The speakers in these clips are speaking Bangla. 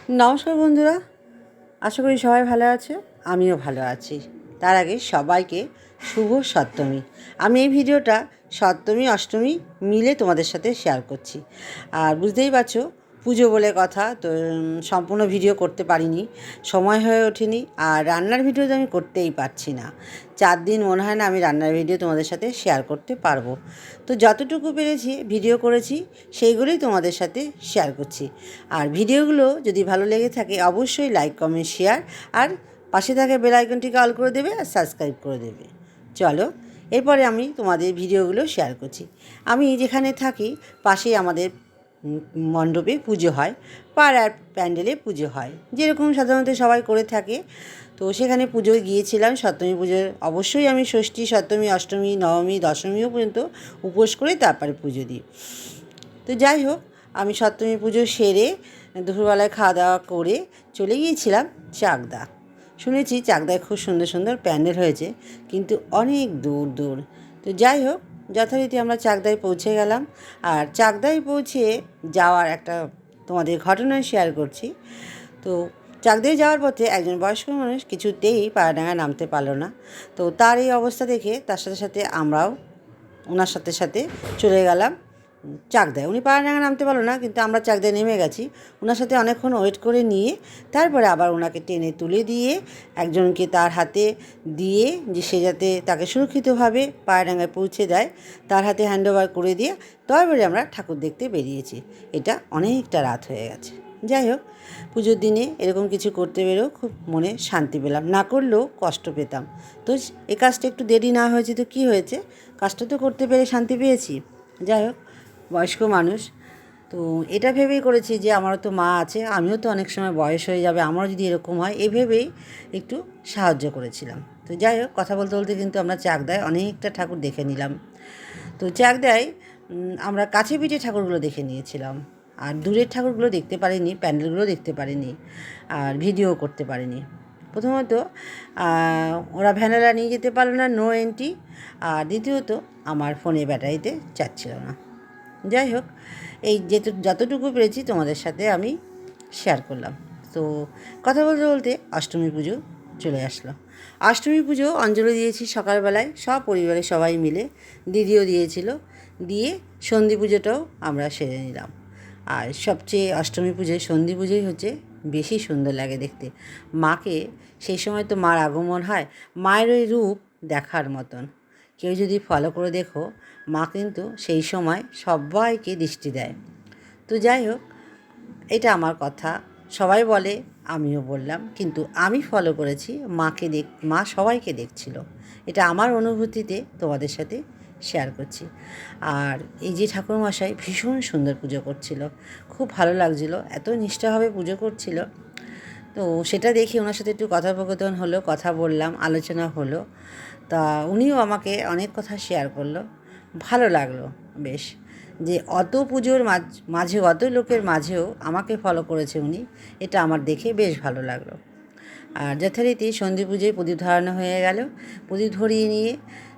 নমস্কার বন্ধুরা, আশা করি সবাই ভালো আছে। আমিও ভালো আছি। তার আগে সবাইকে শুভ সপ্তমী। আমি এই ভিডিওটা সপ্তমী অষ্টমী মিলে তোমাদের সাথে শেয়ার করছি। আর বুঝতেই পারছো, পুজো বলে কথা, তো সম্পূর্ণ ভিডিও করতে পারিনি, সময় হয়ে ওঠেনি। আর রান্নার ভিডিও তো আমি করতেই পারছি না। 4 দিন মনে হয় না আমি রান্নার ভিডিও তোমাদের সাথে শেয়ার করতে পারবো। তো যতটুকু পেরেছি ভিডিও করেছি, সেইগুলোই তোমাদের সাথে শেয়ার করছি। আর ভিডিওগুলো যদি ভালো লেগে থাকে অবশ্যই লাইক, কমেন্ট, শেয়ার আর পাশে থাকা বেল আইকনটিকে অল করে দেবে আর সাবস্ক্রাইব করে দেবে। চলো, এরপরে আমি তোমাদের ভিডিওগুলো শেয়ার করছি। আমি যেখানে থাকি পাশেই আমাদের মণ্ডপে পুজো হয়, পাড়ার প্যান্ডেলে পুজো হয়, যেরকম সাধারণত সবাই করে থাকে। তো সেখানে পুজোয় গিয়েছিলাম। সপ্তমী পুজোর অবশ্যই আমি ষষ্ঠী, সপ্তমী, অষ্টমী, নবমী, দশমীও পর্যন্ত উপোস করে তারপরে পুজো দিই। তো যাই হোক, আমি সপ্তমী পুজো সেরে দুপুরবেলায় খাওয়া দাওয়া করে চলে গিয়েছিলাম চাকদা। শুনেছি চাকদায় খুব সুন্দর সুন্দর প্যান্ডেল হয়েছে, কিন্তু অনেক দূর দূর। তো যাই হোক, যথারীতি আমরা চাকদায় পৌঁছে গেলাম। আর চাকদায় পৌঁছে যাওয়ার একটা তোমাদের ঘটনা শেয়ার করছি। তো চাকদায় যাওয়ার পথে একজন বয়স্ক মানুষ কিছুতেই পায়রাডাঙ্গায় নামতে পারলো না। তো তার এই অবস্থা দেখে তার সাথে সাথে আমরাও ওনার সাথে সাথে চলে গেলাম চাকদায়। উনি পায়রাডাঙ্গা নামতে পারলো না, কিন্তু আমরা চাকদায় নেমে গেছি। ওনার সাথে অনেকক্ষণ ওয়েট করে নিয়ে তারপরে আবার ওনাকে টেনে তুলে দিয়ে একজনকে তার হাতে দিয়ে, যে সে যাতে তাকে সুরক্ষিতভাবে পায়রাডাঙ্গায় পৌঁছে দেয়, তার হাতে হ্যান্ডওভার করে দিয়ে তারপরে আমরা ঠাকুর দেখতে বেরিয়েছি। এটা অনেকটা রাত হয়ে গেছে। যাই হোক, পুজোর দিনে এরকম কিছু করতে পেরেও খুব মনে শান্তি পেলাম, না করলেও কষ্ট পেতাম। তো এই কাজটা একটু দেরি না হয়েছে তো কী হয়েছে, কাজটা তো করতে পেরে শান্তি পেয়েছি। যাই হোক, বয়স্ক মানুষ, তো এটা ভেবেই করেছি যে আমারও তো মা আছে, আমিও তো অনেক সময় বয়স হয়ে যাবে, আমারও যদি এরকম হয়, এই ভেবেই একটু সাহায্য করেছিলাম। তো যাই হোক, কথা বলতে বলতে কিন্তু আমরা চাকদায় অনেকটা ঠাকুর দেখে নিলাম। তো চাকদায় আমরা কাছে পিঠে ঠাকুরগুলো দেখে নিয়েছিলাম। আর দূরের ঠাকুরগুলো দেখতে পারিনি, প্যান্ডেলগুলো দেখতে পারিনি, আর ভিডিও করতে পারিনি। প্রথমত ওরা ভ্যানেলা নিয়ে যেতে পারলো না, নো এন্ট্রি। আর দ্বিতীয়ত আমার ফোনে ব্যাটারিতে চাচ্ছিল না। যাই হোক, এই যতটুকু পেরেছি তোমাদের সাথে আমি শেয়ার করলাম। তো কথা বলতে বলতে অষ্টমী পুজো চলে আসলো। অষ্টমী পুজো অঞ্জলি দিয়েছি সকালবেলায় সব পরিবারের সবাই মিলে, দিদিও দিয়েছিল, দিয়ে সন্ধি পুজোটাও আমরা সেরে নিলাম। আর সবচেয়ে অষ্টমী পুজোয় সন্ধি পুজোই হচ্ছে বেশি সুন্দর লাগে দেখতে। মাকে সেই সময় তো মার আগমন হয়, মায়ের ওই রূপ দেখার মতন। কেউ যদি ফলো করে দেখো, মা কিন্তু সেই সময় সবাইকে দৃষ্টি দেয়। তো যাই হোক, এটা আমার কথা, সবাই বলে, আমিও বললাম, কিন্তু আমি ফলো করেছি। মা সবাইকে দেখছিল। এটা আমার অনুভূতিতে তোমাদের সাথে শেয়ার করছি। আর এই যে ঠাকুরমশাই ভীষণ সুন্দর পুজো করছিল, খুব ভালো লাগছিল, এত নিষ্ঠাভাবে পুজো করছিল। তো সেটা দেখে ওনার সাথে একটু কথোপকথন হলো, কথা বললাম, আলোচনা হলো। তা উনিও আমাকে অনেক কথা শেয়ার করলো, ভালো লাগলো বেশ, যে অত পুজোর মাঝে অত লোকের মাঝেও আমাকে ফলো করেছে উনি, এটা আমার দেখে বেশ ভালো লাগলো। আর যথারীতি সন্ধি পুজোয় প্রদীপ ধরানো হয়ে গেল। প্রদীপ ধরিয়ে নিয়ে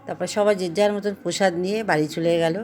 তারপর সবাই যে যার মতন প্রসাদ নিয়ে বাড়ি চলে গেল।